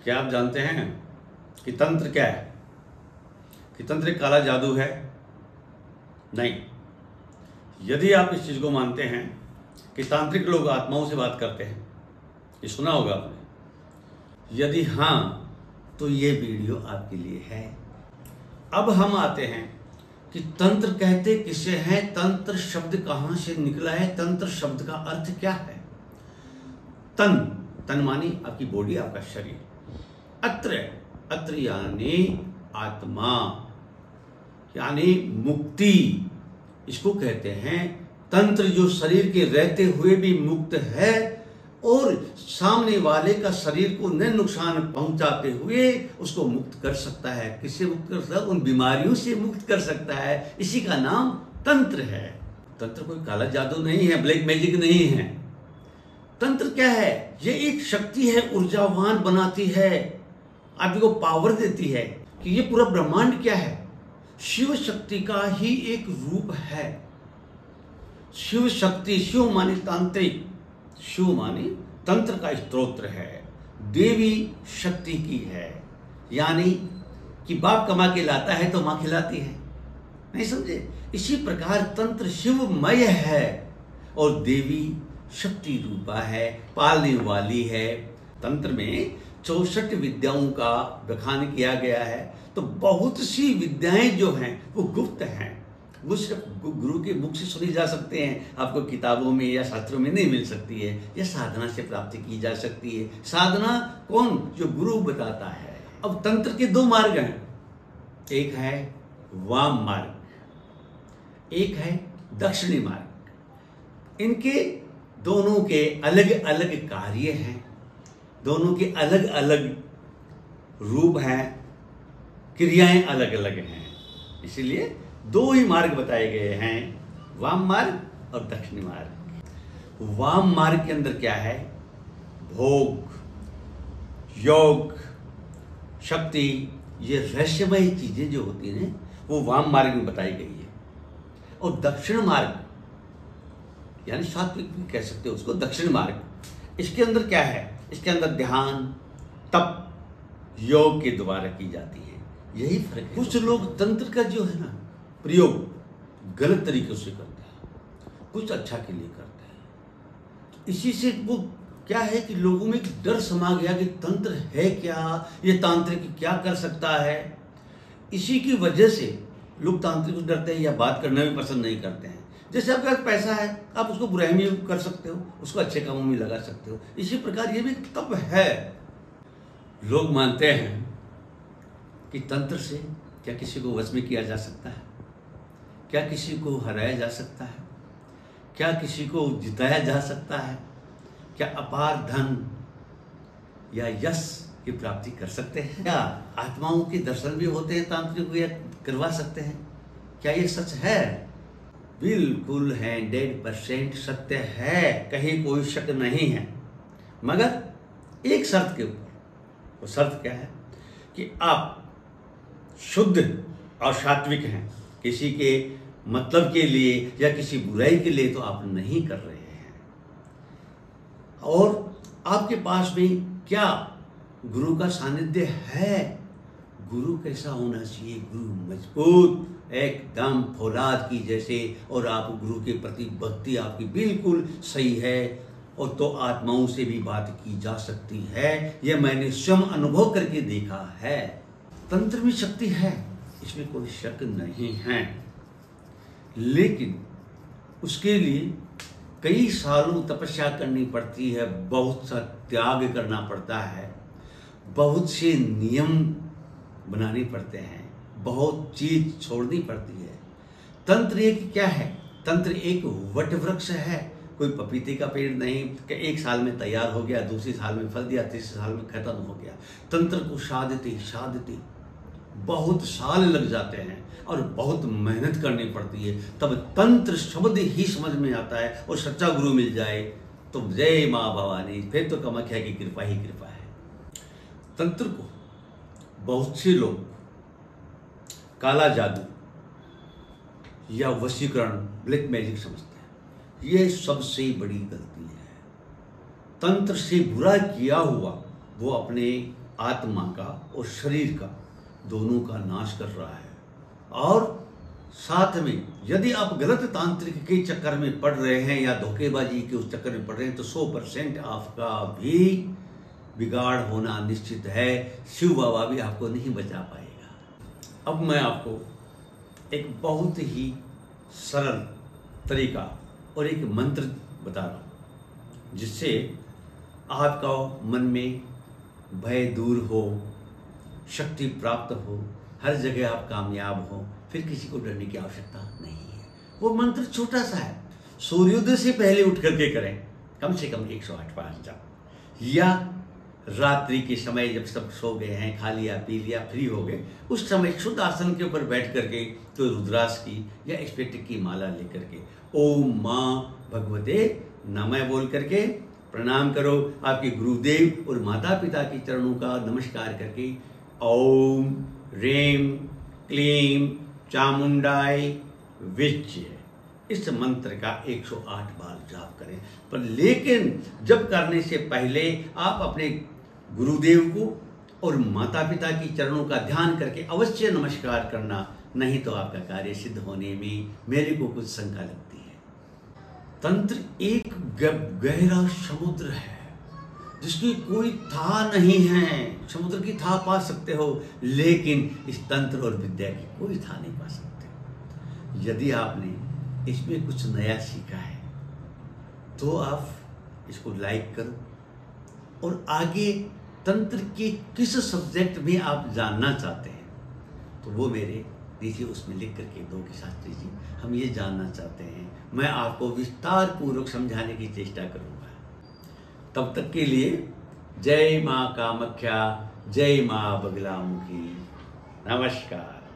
क्या आप जानते हैं कि तंत्र क्या है? कि तंत्र एक काला जादू है? नहीं। यदि आप इस चीज को मानते हैं कि तांत्रिक लोग आत्माओं से बात करते हैं, ये सुना होगा आपने। यदि हाँ, तो ये वीडियो आपके लिए है। अब हम आते हैं कि तंत्र कहते किसे हैं, तंत्र शब्द कहां से निकला है, तंत्र शब्द का अर्थ क्या है। तन मानी आपकी बॉडी, आपका शरीर। अत्र यानी आत्मा, यानी मुक्ति, इसको कहते हैं तंत्र। जो शरीर के रहते हुए भी मुक्त है और सामने वाले का शरीर को न नुकसान पहुंचाते हुए उसको मुक्त कर सकता है। किससे मुक्त कर सकता है? उन बीमारियों से मुक्त कर सकता है। इसी का नाम तंत्र है। तंत्र कोई काला जादू नहीं है, ब्लैक मैजिक नहीं है। तंत्र क्या है? ये एक शक्ति है, ऊर्जावान बनाती है, आपको पावर देती है। कि ये पूरा ब्रह्मांड क्या है? शिव शक्ति का ही एक रूप है। शिव शक्ति, शिव माने तांत्रिक, शिव माने तंत्र का स्तोत्र है, देवी शक्ति की है। यानी कि बाप कमा के लाता है तो मां खिलाती है, नहीं समझे? इसी प्रकार तंत्र शिवमय है और देवी शक्ति रूपा है, पालने वाली है। तंत्र में 64 विद्याओं का बखान किया गया है। तो बहुत सी विद्याएं जो हैं वो गुप्त हैं, वो सिर्फ गुरु के मुख से सुनी जा सकते हैं, आपको किताबों में या शास्त्रों में नहीं मिल सकती है। यह साधना से प्राप्त की जा सकती है। साधना कौन? जो गुरु बताता है। अब तंत्र के दो मार्ग हैं, एक है वाम मार्ग, एक है दक्षिणी मार्ग। इनके दोनों के अलग अलग कार्य हैं, दोनों के अलग अलग रूप हैं, क्रियाएं अलग अलग हैं। इसलिए दो ही मार्ग बताए गए हैं, वाम मार्ग और दक्षिणी मार्ग। वाम मार्ग के अंदर क्या है? भोग, योग, शक्ति, ये रहस्यमय चीजें जो होती हैं वो वाम मार्ग में बताई गई है। और दक्षिण मार्ग यानी सात्विक भी कह सकते हो उसको, दक्षिण मार्ग, इसके अंदर क्या है? इसके अंदर ध्यान, तप, योग के द्वारा की जाती है। यही फर्क है। कुछ लोग तंत्र का जो है ना प्रयोग गलत तरीके से करते हैं, कुछ अच्छा के लिए करते हैं। इसी से वो क्या है कि लोगों में एक डर समा गया कि तंत्र है क्या, ये तांत्रिक क्या कर सकता है। इसी की वजह से लोग तांत्रिक को डरते हैं या बात करना भी पसंद नहीं करते हैं। जैसे आपके पास पैसा है, आप उसको बुराई में कर सकते हो, उसको अच्छे कामों में लगा सकते हो। इसी प्रकार ये भी तप है। लोग मानते हैं कि तंत्र से क्या किसी को वश में किया जा सकता है, क्या किसी को हराया जा सकता है, क्या किसी को जिताया जा सकता है, क्या अपार धन या यश की प्राप्ति कर सकते हैं, क्या आत्माओं के दर्शन भी होते हैं तांत्रिक या करवा सकते हैं। क्या ये सच है? बिल्कुल 100% सत्य है, कहीं कोई शक नहीं है। मगर एक शर्त के ऊपर। वो शर्त क्या है? कि आप शुद्ध और सात्विक हैं, किसी के मतलब के लिए या किसी बुराई के लिए तो आप नहीं कर रहे हैं। और आपके पास भी क्या गुरु का सानिध्य है? गुरु कैसा होना चाहिए? गुरु मजबूत, एकदम फौलाद की जैसे, और आप गुरु के प्रति भक्ति आपकी बिल्कुल सही है, और तो आत्माओं से भी बात की जा सकती है। यह मैंने स्वयं अनुभव करके देखा है। तंत्र में शक्ति है, इसमें कोई शक नहीं है, लेकिन उसके लिए कई सालों तपस्या करनी पड़ती है, बहुत सा त्याग करना पड़ता है, बहुत से नियम बनाने पड़ते हैं, बहुत चीज छोड़नी पड़ती है। तंत्र एक क्या है? तंत्र एक वट वृक्ष है, कोई पपीते का पेड़ नहीं कि एक साल में तैयार हो गया, दूसरे साल में फल दिया, तीसरे साल में खत्म हो गया। तंत्र को साधते बहुत साल लग जाते हैं और बहुत मेहनत करनी पड़ती है, तब तंत्र शब्द ही समझ में आता है। और सच्चा गुरु मिल जाए तो जय माँ भवानी, फिर तो कामाख्या की कृपा ही कृपा है। तंत्र को बहुत से लोग काला जादू या वशीकरण, ब्लैक मैजिक समझते हैं। यह सबसे बड़ी गलती है। तंत्र से बुरा किया हुआ वो अपने आत्मा का और शरीर का दोनों का नाश कर रहा है। और साथ में यदि आप गलत तांत्रिक के चक्कर में पड़ रहे हैं या धोखेबाजी के उस चक्कर में पड़ रहे हैं तो 100% आपका भी बिगाड़ होना निश्चित है। शिव बाबा भी आपको नहीं बचा पाएगा। अब मैं आपको एक बहुत ही सरल तरीका और एक मंत्र बता रहा हूँ जिससे आपका मन में भय दूर हो, शक्ति प्राप्त हो, हर जगह आप कामयाब हो, फिर किसी को डरने की आवश्यकता नहीं है। वो मंत्र छोटा सा है, सूर्योदय से पहले उठ करके करें, कम से कम 108 बार जाप, या रात्रि के समय जब सब सो गए हैं, खा लिया पी लिया फ्री हो गए, उस समय शुद्ध आसन के ऊपर बैठ करके तो रुद्राक्ष की या स्फटिक की माला लेकर के ओम माँ भगवते नमः बोल करके प्रणाम करो। आपके गुरुदेव और माता पिता के चरणों का नमस्कार करके ओम रेम क्लीम चामुंडाय विजय इस मंत्र का 108 बार जाप करें। पर लेकिन जब करने से पहले आप अपने गुरुदेव को और माता पिता की चरणों का ध्यान करके अवश्य नमस्कार करना, नहीं तो आपका कार्य सिद्ध होने में मेरे को कुछ शंका लगती है। तंत्र एक गहरा समुद्र है जिसकी कोई था नहीं है। समुद्र की था पा सकते हो, लेकिन इस तंत्र और विद्या की कोई था नहीं पा सकते। यदि आपने इसमें कुछ नया सीखा है तो आप इसको लाइक करो, और आगे तंत्र के किस सब्जेक्ट में आप जानना चाहते हैं तो वो मेरे नीचे उसमें लिख करके दो कि शास्त्री जी हम ये जानना चाहते हैं, मैं आपको विस्तार पूर्वक समझाने की चेष्टा करूंगा। तब तक के लिए जय माँ कामाख्या, जय माँ बगलामुखी, नमस्कार।